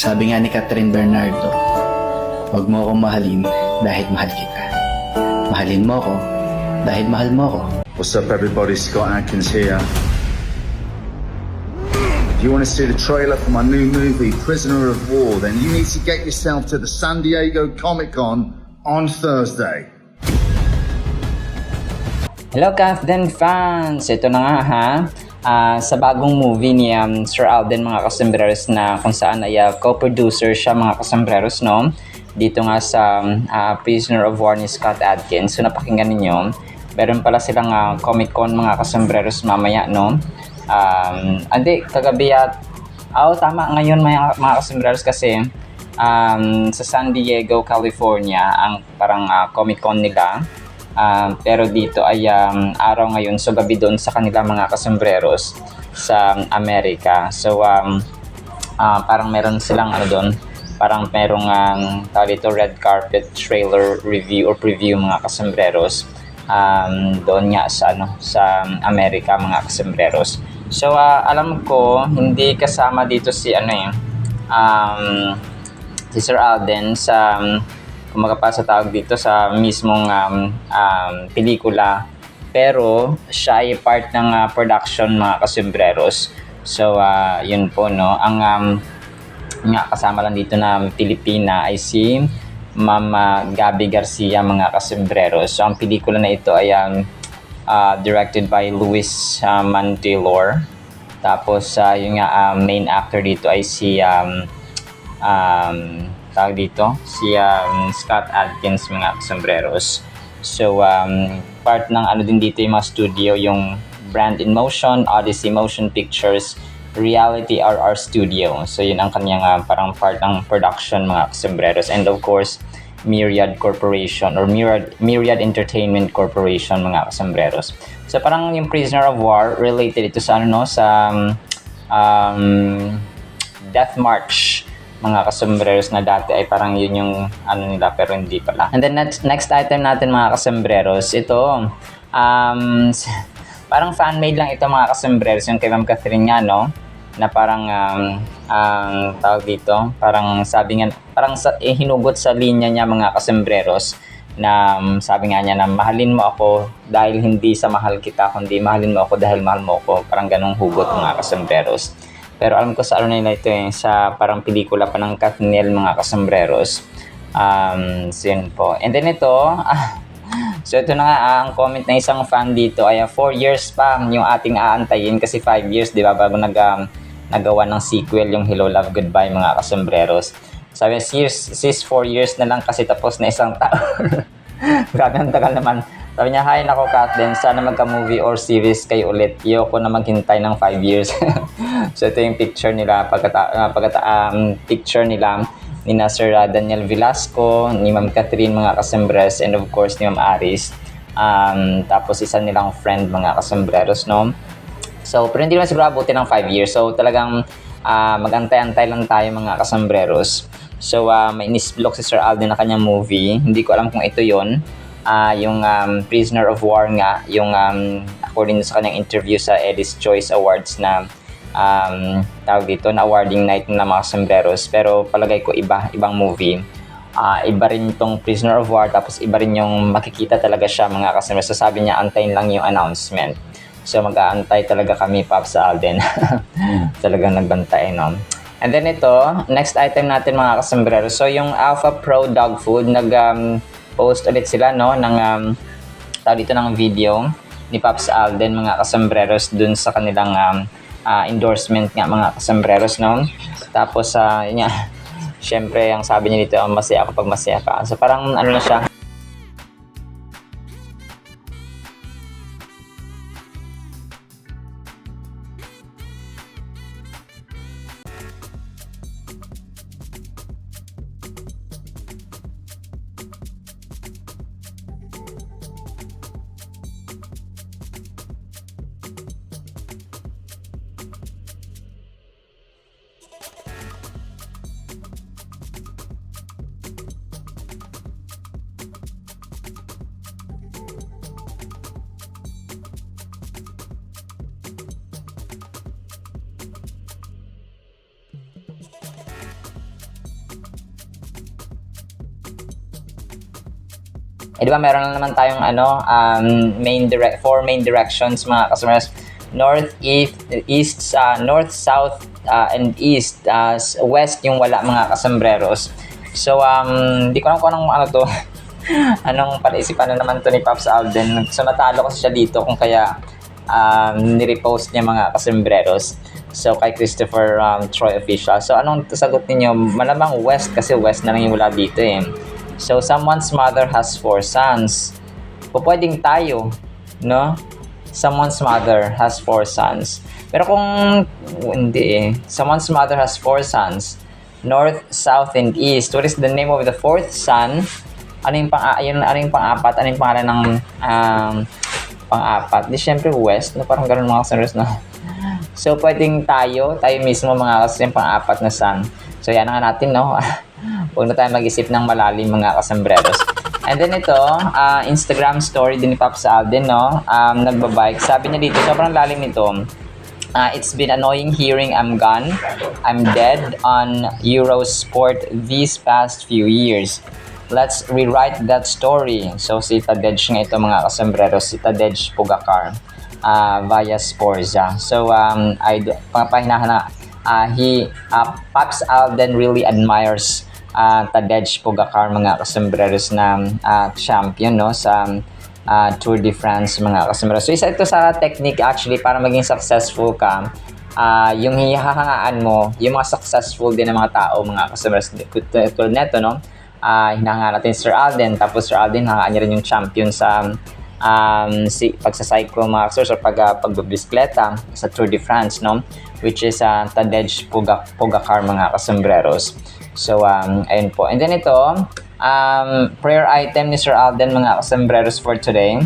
Sabi nga ni Catherine Bernardo, huwag mo akong mahalin dahil mahal kita. Mahalin mo ako dahil mahal mo ako. What's up everybody, Scott Atkins here. If you want to see the trailer for my new movie, Prisoner of War, then you need to get yourself to the San Diego Comic-Con on Thursday. Hello Captain fans! Ito na nga ha, sa bagong movie ni Sir Alden mga kasembreros na kung saan ay co-producer siya mga kasembreros no? Dito nga sa Prisoner of War ni Scott Adkins. So napakinggan ninyo, meron pala silang Comic-Con mga kasembreros mamaya no? Kagabi tama ngayon mga kasembreros kasi sa San Diego, California ang parang Comic-Con nila. Pero dito ay araw ngayon, so gabi doon sa kanila mga kasembreros sa Amerika. So parang meron silang doon, parang merong dito red carpet trailer review or preview mga kasembreros doon nga sa Amerika mga kasembreros. So alam ko hindi kasama dito si si Sir Alden sa kumaga pa sa tawag dito sa mismong pelikula, pero siya ay part ng production mga kasembreros. So yun po no, ang kasama lang dito na Pilipina ay si Mama Gabby Garcia mga kasembreros. So ang pelikula na ito ay directed by Luis Mantilor. Tapos yung main actor dito ay si tawag dito si Scott Adkins mga kasembreros. So part ng din dito yung mga studio, yung Brand in Motion, Odyssey Motion Pictures, Reality RR Studio. So yun ang kanyang parang part ng production mga kasembreros, and of course Myriad Corporation or Myriad Entertainment Corporation mga kasembreros. So parang yung Prisoner of War related ito sa sa Death March mga kasembreros, na dati ay parang yun yung nila pero hindi pala. And then next item natin mga kasembreros, ito parang fan-made lang ito mga kasembreros, yung kay Ma'am Catherine nga no, na parang tawag dito, parang sabi nga, parang hinugot sa linya niya mga kasembreros, na sabi nga niya na mahalin mo ako dahil hindi sa mahal kita, kundi mahalin mo ako dahil mahal mo ako, parang ganong hugot mga kasembreros. Pero alam ko sa nila ito sa parang pelikula pa ng Katniel mga kasembreros. So yun po. And then ito, so ito na nga, ang comment ng isang fan dito ay 4 years pa yung ating aantayin, kasi 5 years, di ba, bago nagawa ng sequel yung Hello, Love, Goodbye mga kasembreros. Sabi, sis 4 years na lang kasi tapos na isang taon. Grabe, ang tagal naman. Sabi niya, hi nako Kathleen, sana magka-movie or series kayo ulit. Ayoko na maghintay ng 5 years. So ito yung picture nila, picture nila ni Sir Daniel Velasco, ni Ma'am Catherine mga kasembreros, and of course ni Ma'am Aris. Tapos isa nilang friend mga kasembreros no. So pero hindi naman siguro abutin ng 5 years. So talagang magantay-antay lang tayo mga kasembreros. So may inisblog si Sir Alden na kanyang movie. Hindi ko alam kung ito yon. Yung Prisoner of War nga, yung according sa kanyang interview sa Edis Choice Awards na tawag dito na awarding night ng mga kasembreros. Pero palagay ko ibang movie. Iba rin itong Prisoner of War, tapos iba rin yung makikita talaga siya mga kasembreros. So sabi niya, antayin lang yung announcement. So mag-aantay talaga kami, Pops Alden. Talagang nagbantay no. And then ito, next item natin mga kasembreros. So yung Alpha Pro Dog Food, post ulit sila no ng dito ng video ni Pops Alden mga kasembreros dun sa kanilang endorsement nga mga kasembreros no. Tapos yun nga, syempre ang sabi niya dito, masaya ako pag masaya ka. So parang na siya, di ba meron na naman tayong four main directions mga kasombrero. North, north, south, and east. West yung wala mga kasambreros. So, di ko alam kung anong to. Anong palaisipan na naman to ni Pops Alden. So, natalo kasi siya dito kung kaya nirepost niya mga kasambreros. So, kay Christopher Troy Official. So, anong sagot ninyo? Malamang west kasi west na lang yung wala dito eh. So, someone's mother has 4 sons. Pwedeng tayo, no? Someone's mother has 4 sons. Pero kung hindi eh. Someone's mother has 4 sons. North, south, and east. What is the name of the 4th son? Ano yung pang-apat? Ano yung pangalan ng pang-apat? Di syempre west. No, parang ganun mga kasunod na. So, pwedeng tayo mismo mga kasunod yung pang-apat na son. So, yan nga natin, no? Huwag na tayo mag-isip ng malalim mga kasambreros. And then ito, Instagram story din ni Pops Alden, no? Nagbabike. Sabi niya dito, sobrang lalim nito. It's been annoying hearing I'm gone, I'm dead on Eurosport these past few years. Let's rewrite that story. So, si Tadej nga ito mga kasambreros, si Tadej Pogacar via Sporza. So, pangapahinahan na, Pops Alden really admires Tadej Pogacar mga kasambreros na champion no sa Tour de France mga kasambreros. So isa ito sa technique actually para maging successful ka. Yung hihahangaan mo, yung mga successful din ng mga tao mga kasambreros. Tulad neto no. Hinahangaan natin Sir Alden, tapos Sir Alden hangaan niya rin yung champion sa pagsacycle mga kasambreros or pagbibisikleta sa Tour de France no, which is Tadej Pogacar mga kasambreros. So, ayun po. And then ito, prayer item ni Sir Alden, mga kasambreros for today.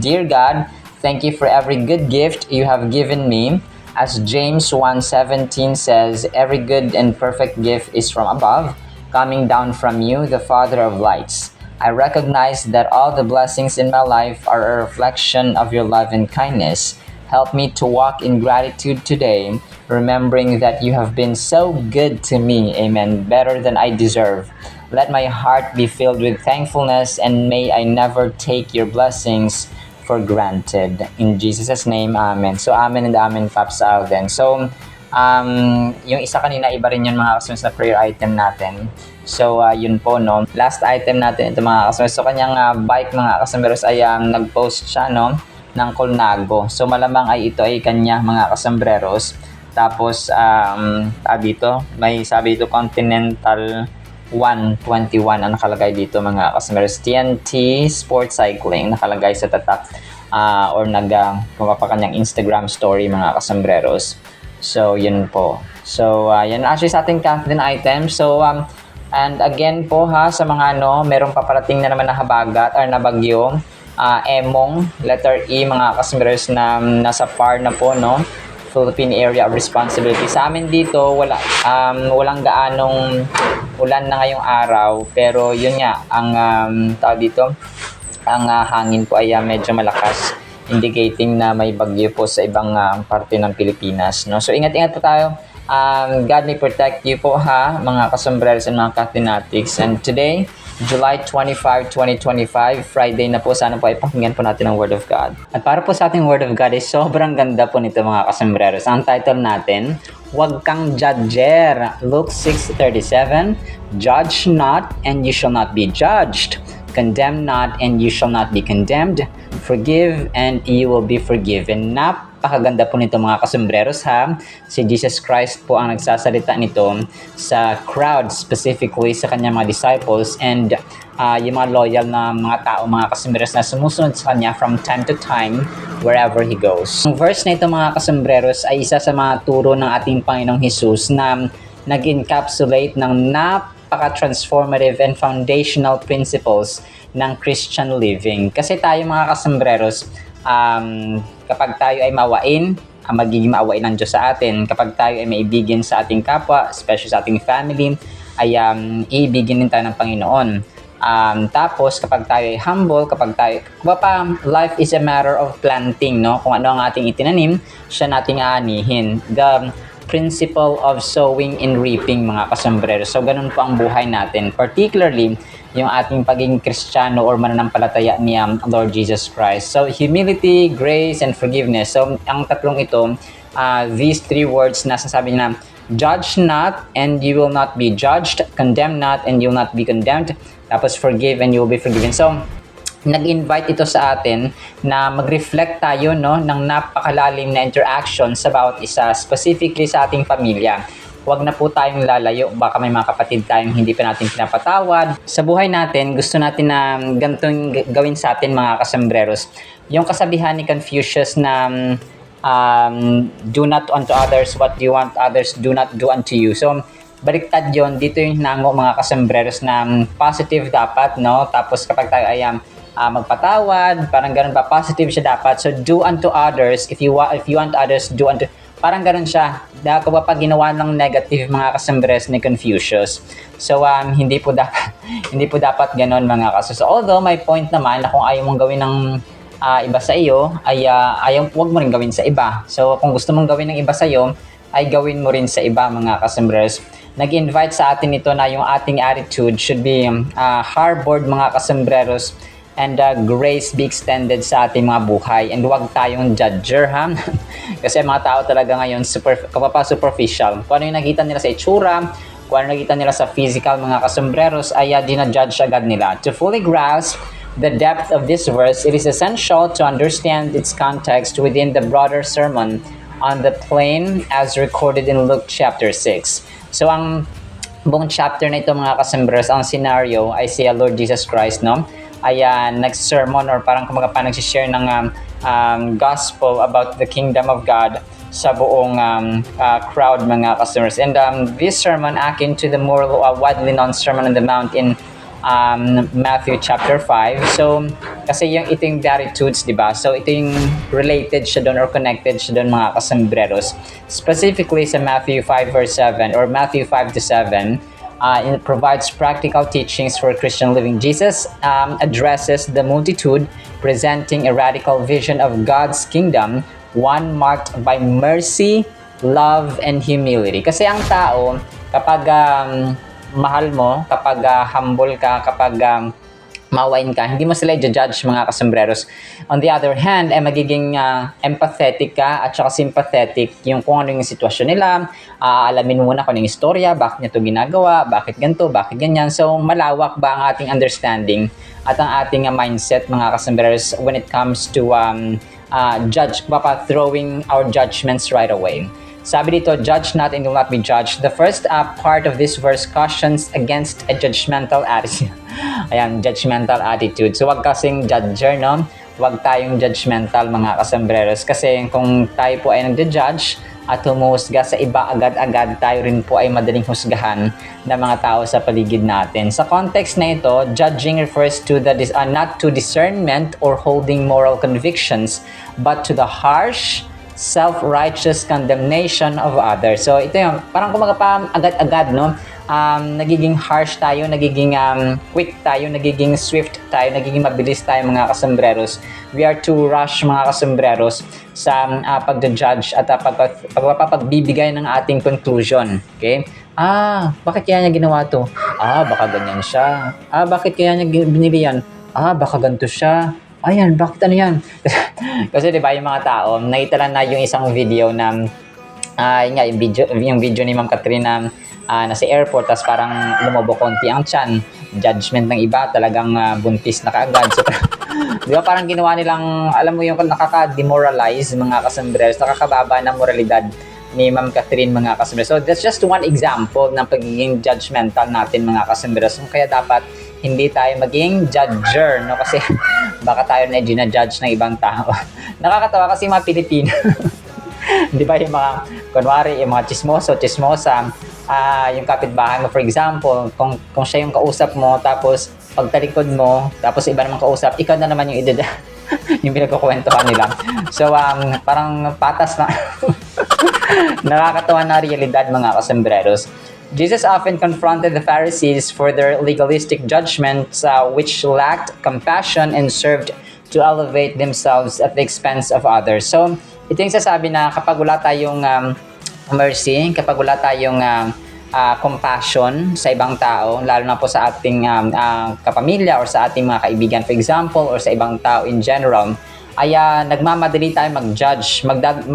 Dear God, thank you for every good gift you have given me. As James 1:17 says, every good and perfect gift is from above, coming down from you, the Father of lights. I recognize that all the blessings in my life are a reflection of your love and kindness. Help me to walk in gratitude today, remembering that you have been so good to me, amen, better than I deserve. Let my heart be filled with thankfulness, and may I never take your blessings for granted. In Jesus' name, amen. So, amen and amen, Pops Alden. So, yung isa kanina, iba rin yun mga kasunod na prayer item natin. So, yun po, no. Last item natin, ito mga kasunod. So, kanyang bike mga kasambreros ay nag-post siya, no, ng Colnago. So, malamang ay ito ay kanya mga kasambreros. Tapos, dito, may sabi dito, Continental 121 ang nakalagay dito mga kasambreros. TNT Sport Cycling nakalagay sa tatak or kanyang Instagram story mga kasambreros. So, yun po. So, yan actually sa ating countdown item. So, and again po sa mga merong paparating na naman na habagat or na bagyo. Emong, letter E mga kasambreros na nasa PAR na po, no? Philippine Area of Responsibility. Sa amin dito, walang gaanong ulan na ngayong araw, pero yun nga, ang tawag dito, ang hangin po ay medyo malakas, indicating na may bagyo po sa ibang parte ng Pilipinas, no? So, ingat-ingat po tayo. God may protect you po mga kasambreros and mga katinatics. And today, July 25, 2025, Friday na po. Sana po ay pakinggan po natin ang Word of God. At para po sa ating Word of God, ay sobrang ganda po nito mga kasambreros. Ang title natin, Huwag kang judger. Luke 6:37, Judge not, and you shall not be judged. Condemn not, and you shall not be condemned. Forgive, and you will be forgiven. Napakaganda po nito mga kasambreros Si Jesus Christ po ang nagsasalita nito sa crowd, specifically sa kanyang mga disciples and yung mga loyal na mga tao, mga kasambreros na sumusunod sa kanya from time to time wherever He goes. Ang verse na ito mga kasambreros ay isa sa mga turo ng ating Panginoong Jesus na nag-encapsulate ng napaka-transformative and foundational principles ng Christian living. Kasi tayo mga kasambreros, kapag tayo ay mawain, ang magiging maawain ng Diyos sa atin. Kapag tayo ay maibigin sa ating kapwa, especially sa ating family, ay iibigin din tayo ng Panginoon. Tapos, kapag tayo ay humble, life is a matter of planting, no? Kung ano ang ating itinanim, siya nating aanihin. The principle of sowing and reaping, mga kasambreros. So, ganun po ang buhay natin. Particularly, yung ating pagiging Kristiyano or mananampalataya ni Lord Jesus Christ. So, humility, grace, and forgiveness. So, ang tatlong ito, these three words na sasabi na, judge not and you will not be judged, condemn not and you will not be condemned, tapos forgive and you will be forgiven. So, nag-invite ito sa atin na mag-reflect tayo no, ng napakalalim na interaction sa bawat isa, specifically sa ating pamilya. Huwag na po tayong lalayo, baka may mga kapatid tayong hindi pa natin pinapatawad. Sa buhay natin, gusto natin na ganitong gawin sa atin mga kasambreros. Yung kasabihan ni Confucius na do not unto others what you want others do not do unto you. So, baliktad yon, dito yung hinango mga kasambreros na positive dapat, no? Tapos kapag tayo ay magpatawad, parang ganun ba, positive siya dapat. So, do unto others, if you want others, do unto, parang ganun siya. Dahil kapag ginawa ng negative mga kasambres ni Confucius. So, hindi po dapat ganun mga kaso. So, although may point naman na kung ayaw mong gawin ng iba sa iyo, ay huwag mo rin gawin sa iba. So, kung gusto mong gawin ng iba sa iyo, ay gawin mo rin sa iba mga kasambres. Nag-invite sa atin ito na yung ating attitude should be harbored mga kasambreros, and grace be extended sa ating mga buhay, and huwag tayong judger, ha? Kasi mga tao talaga ngayon superficial. Kung ano yung nakita nila sa itsura, kung ano nakita nila sa physical mga kasambreros, ay dinajudge agad nila. To fully grasp the depth of this verse, it is essential to understand its context within the broader sermon on the plain as recorded in Luke chapter 6. So ang buong chapter na ito mga kasambreros, ang scenario ay si Lord Jesus Christ, no? Ay nag-sermon or parang kumaga nag-share ng gospel about the kingdom of God sa buong crowd mga customers. And this sermon akin to the more widely known Sermon on the Mount in Matthew chapter 5. So, kasi ito yung Beatitudes, di ba? So, ito yung related siya doon or connected siya doon mga kasambreros. Specifically sa Matthew 5 verse 7 or Matthew 5 to 7, it provides practical teachings for Christian living. Jesus addresses the multitude, presenting a radical vision of God's kingdom, one marked by mercy, love, and humility. Kasi ang tao, kapag mahal mo, kapag humble ka, kapag mawain ka, hindi mo sila i-judge mga kasambreros. On the other hand, ay magiging empathetic ka at saka sympathetic yung kung ano yung sitwasyon nila. Alamin mo muna kung ano yung istorya, bakit niya ito ginagawa, bakit ganito, bakit ganyan. So, malawak ba ang ating understanding at ang ating mindset mga kasambreros when it comes to throwing our judgments right away. Sabi dito, judge not and you will not be judged. The first part of this verse cautions against a judgmental attitude. Ayan, judgmental attitude. So, wag kasing judger, no? Wag tayong judgmental mga kasambreros. Kasi kung tayo po ay nagja-judge at humusga sa iba agad-agad, tayo rin po ay madaling husgahan ng mga tao sa paligid natin. Sa context na ito, judging refers to not to discernment or holding moral convictions, but to the harsh, self-righteous condemnation of others. So ito yung parang kumaga pa agad-agad, no? Nagiging harsh tayo, nagiging quick tayo, nagiging swift tayo, nagiging mabilis tayo mga kasambreros. We are too rush mga kasambreros sa pagja-judge at pagbibigay ng ating conclusion. Okay? Bakit kaya niya ginawa to? Baka ganyan siya. Bakit kaya niya binili yan? Baka ganito siya. Ayan, bakit ano yan? Kasi diba yung mga tao, nakita lang na yung isang video na yung video ni Ma'am Catherine na nasa airport, tas parang lumobo konti ang tiyan. Judgment ng iba, talagang buntis na kaagad. So, di ba parang ginawa nilang, alam mo yung nakaka-demoralize mga kasambreros, nakakababa ng moralidad ni Ma'am Catherine mga kasambreros. So that's just one example ng pagiging judgmental natin mga kasambreros. Kaya dapat hindi tayo maging judger, no? Kasi baka tayo na ginajudge ng ibang tao. Nakakatawa kasi mga Pilipino. Di ba yung mga, kunwari, yung mga chismosa, yung kapitbahay mo, for example, kung siya yung kausap mo, tapos pagtalikod mo, tapos iba naman kausap, ikaw na naman yung yung pinagkukwentuhan nila. So, parang patas na. Nakakatawa na realidad mga kasambreros. Jesus often confronted the Pharisees for their legalistic judgments, which lacked compassion and served to elevate themselves at the expense of others. So, ito yung sasabi na kapag wala tayong mercy, kapag wala tayong compassion sa ibang tao, lalo na po sa ating kapamilya or sa ating mga kaibigan, for example, or sa ibang tao in general, ay nagmamadali tayo mag-judge,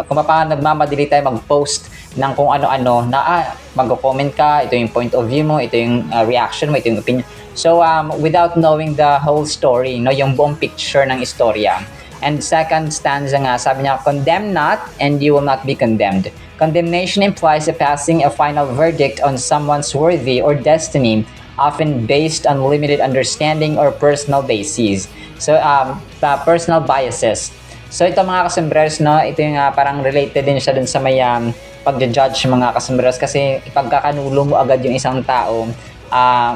kung paano nagmamadali tayo mag-post ng kung ano-ano na mag-comment ka, ito yung point of view mo, ito yung reaction mo, ito yung opinion. So, without knowing the whole story, no, yung buong picture ng istorya. And second stanza nga, sabi niya, condemn not and you will not be condemned. Condemnation implies passing a final verdict on someone's worthy or destiny, often based on limited understanding or personal bases. So, personal biases. So, ito mga kasembreros, no, ito yung parang related din siya dun sa may pagja-judge mga kasembreros kasi ipagkakanulo mo agad yung isang tao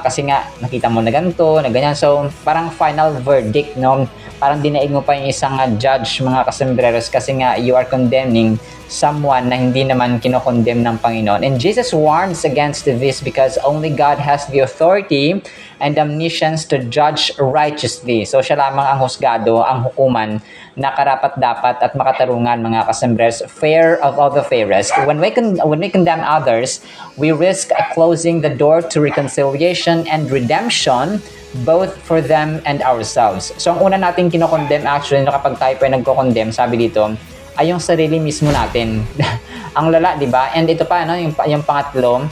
kasi nga nakita mo na ganito, na ganyan. So, parang final verdict, no? Parang dinaig mo pa yung isang judge mga kasembreros kasi nga you are condemning someone na hindi naman kinokondemn ng Panginoon. And Jesus warns against this because only God has the authority and omniscience to judge righteously. So siya lamang ang husgado, ang hukuman na karapat-dapat at makatarungan mga kasembreros, fair of all the fairest. When we condemn others, we risk closing the door to reconciliation and redemption both for them and ourselves. So ang una natin kinokondemn actually kapag tayo pa nagko-condemn, sabi dito, ay yung sarili mismo natin. Ang lala, di ba? And ito pa, no, yung pangatlo,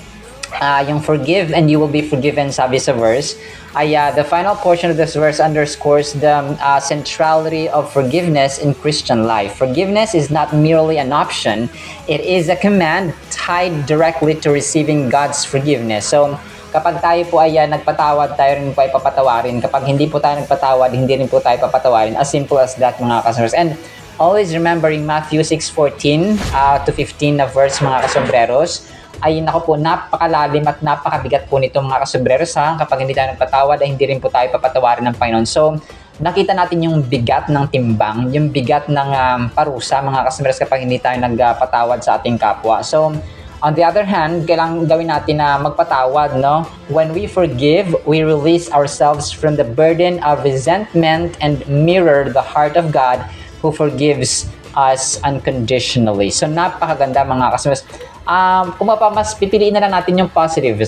yung forgive and you will be forgiven, sabi sa verse, ay the final portion of this verse underscores the centrality of forgiveness in Christian life. Forgiveness is not merely an option, it is a command tied directly to receiving God's forgiveness. So, kapag tayo po ay nagpatawad, tayo rin po ay papatawarin. Kapag hindi po tayo nagpatawad, hindi rin po tayo papatawarin. As simple as that, mga kasombrers. And always remembering Matthew 6:14 to 15 na verse, mga kasombrers, ay nako po, napakalalim at napakabigat po nito, mga kasombrers, ha? Kapag hindi tayo nagpatawad, ay hindi rin po tayo papatawarin ng Panginoon. So, nakita natin yung bigat ng timbang, yung bigat ng parusa, mga kasombrers, kapag hindi tayo nagpatawad sa ating kapwa. So, on the other hand, kailangan gawin natin na magpatawad, no? When we forgive, we release ourselves from the burden of resentment and mirror the heart of God who forgives us unconditionally. So, napakaganda, mga kasembres. Mas pipiliin na lang natin yung positive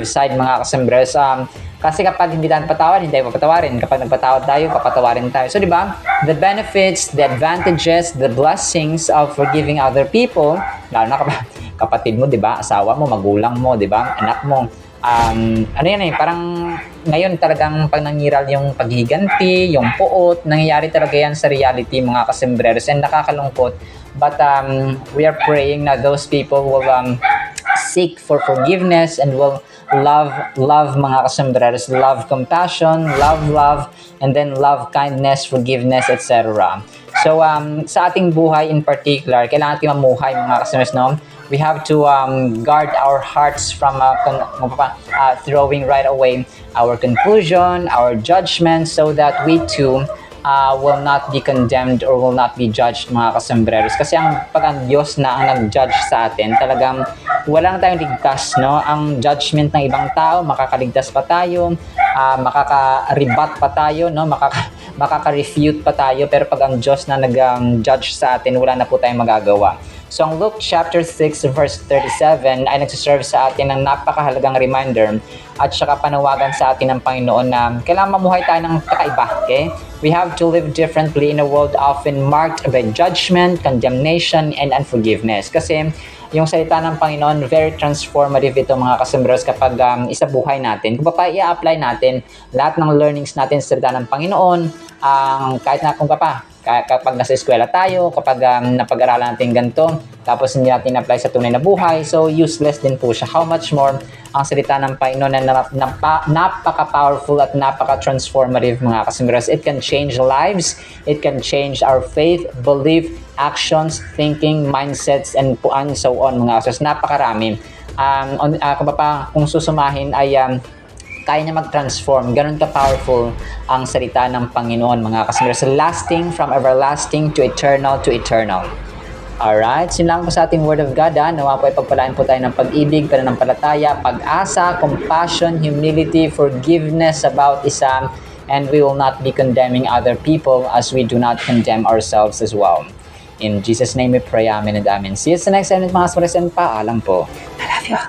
side, mga kasembres. Kasi kapag hindi tayo patawad, hindi tayo papatawarin. Kapag nagpatawad tayo, papatawarin tayo. So, di ba? The benefits, the advantages, the blessings of forgiving other people, lalo na kapatid mo, di ba? Asawa mo, magulang mo, di ba? Anak mo. Ano yan parang ngayon talagang pag nangiral yung paghiganti, yung puot, nangyayari talaga yan sa reality, mga kasembreros, and nakakalungkot. But we are praying na those people will seek for forgiveness and will love mga kasembreros, love compassion, love, and then love kindness, forgiveness, etc. So sa ating buhay in particular, kailangan natin mamuhay, mga kasembreros, no? We have to guard our hearts from throwing right away our conclusion, our judgment, so that we too will not be condemned or will not be judged, mga kasembreros. Kasi pag ang Diyos na ang nag-judge sa atin, talagang wala na tayong ligtas, no? Ang judgment ng ibang tao, makakaligtas pa tayo, makaka-rebut pa tayo, no? Makaka-refute pa tayo, pero pag ang Diyos na nag-judge sa atin, wala na po tayong magagawa. So, ang Luke chapter 6 verse 37 ay nagsiserve sa atin ng napakahalagang reminder at saka panawagan sa atin ng Panginoon na kailangan mamuhay tayo ng kakaiba, okay? We have to live differently in a world often marked by judgment, condemnation, and unforgiveness. Kasi yung salita ng Panginoon, very transformative ito, mga kasembreros, kapag isa buhay natin. Kung pa i-apply natin lahat ng learnings natin sa salita ng Panginoon, kahit na kung kapag nasa eskwela tayo, kapag napag-aralan natin ganito, tapos hindi natin apply sa tunay na buhay, so useless din po siya. How much more ang salita ng Panginoon na napaka-powerful at napaka-transformative, mga kasembreros. It can change lives, it can change our faith, belief, actions, thinking, mindsets, and so on, mga kasembreros. Napakarami. Kung susumahin ay kaya niya mag-transform. Ganun ka-powerful ang salita ng Panginoon, mga kasembreros. Lasting, from everlasting to eternal to eternal. Alright, so lang po sa ating Word of God. Nawa po ay pagpalain po tayo ng pag-ibig, pananampalataya, pag-asa, compassion, humility, forgiveness about isa, and we will not be condemning other people as we do not condemn ourselves as well. In Jesus' name we pray, amen and amen. See you sa next time, mga kasembreros, and paalam po. I love you.